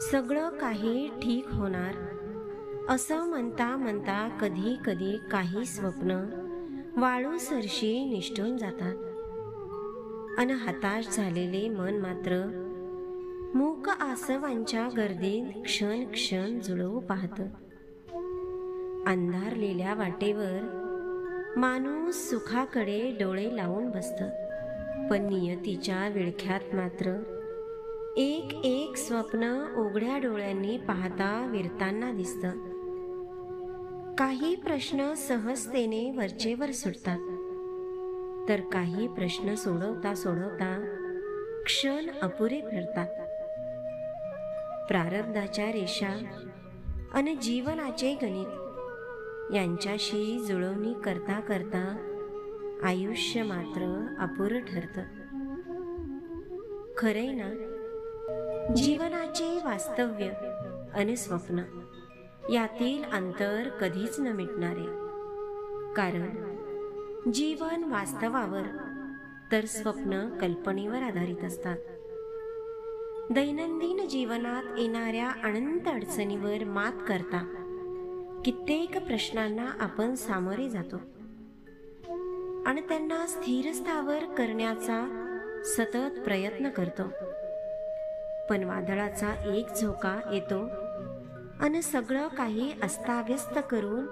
सगळं काही ठीक होणार असं म्हणता म्हणता कधी कधी काही स्वप्न वाळूसरशी निष्ठून जातात अन हताश झालेले मन मात्र मूक आसवांच्या गर्दीत क्षण क्षण जुळवू पाहतं. अंधारलेल्या वाटेवर माणूस सुखाकडे डोळे लावून बसतं, पण नियतीच्या विळख्यात मात्र एक एक स्वप्न उघड्या डोळ्यांनी पाहता विरताना दिसतं. काही प्रश्न सहजतेने वरचेवर सुटतात, तर काही प्रश्न सोडवता सोडवता क्षण अपुरे ठरतात. प्रारब्धाच्या रेषा आणि जीवनाचे गणित यांच्याशी जुळवणी करता करता आयुष्य मात्र अपुरं ठरतं. खरंय ना, जीवनाचे वास्तव्य आणि स्वप्न यातील अंतर कधीच न मिटणारे. कारण जीवन वास्तवावर तर स्वप्न कल्पनेवर आधारित असतात. दैनंदिन जीवनात येणाऱ्या अनंत अडचणीवर मात करता कित्येक प्रश्नांना आपण सामोरे जातो आणि त्यांना स्थिरस्थावर करण्याचा सतत प्रयत्न करतो. पण वादळाचा एक झोका येतो आणि सगळं काही अस्ताव्यस्त करून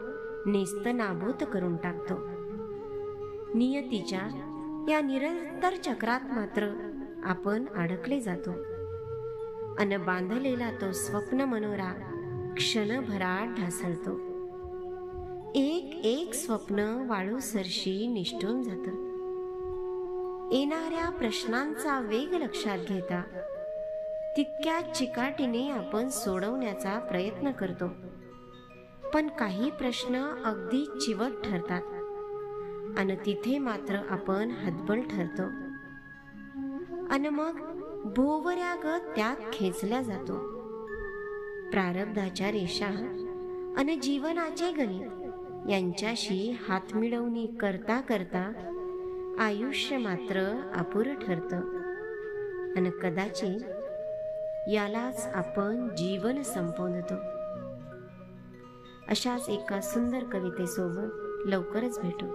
नेस्तनाबूत करून टाकतो. नियतीच्या या निरंतर चक्रात मात्र आपण अडकले जातो अन बांधलेला तो स्वप्न मनोरा क्षणभरात ढासळतो. एक एक स्वप्न वाळूसरशी निष्ठून जातं. येणाऱ्या प्रश्नांचा वेग लक्षात घेता तितक्या चिकाटीने आपण सोडवण्याचा प्रयत्न करतो, पण काही प्रश्न अगदी चिवट ठरतात आणि तिथे मात्र आपण हतबल ठरतो आणि मग भोवऱ्यागत त्यात खेचल्या जातो. प्रारब्धाच्या रेषा आणि जीवनाचे गणित यांच्याशी हातमिळवणी करता करता आयुष्य मात्र अपुरं ठरतं आणि कदाचित यालाच आपण जीवन संबोधतो. अशाच एका सुंदर कवितेसोबत लवकरच भेटू.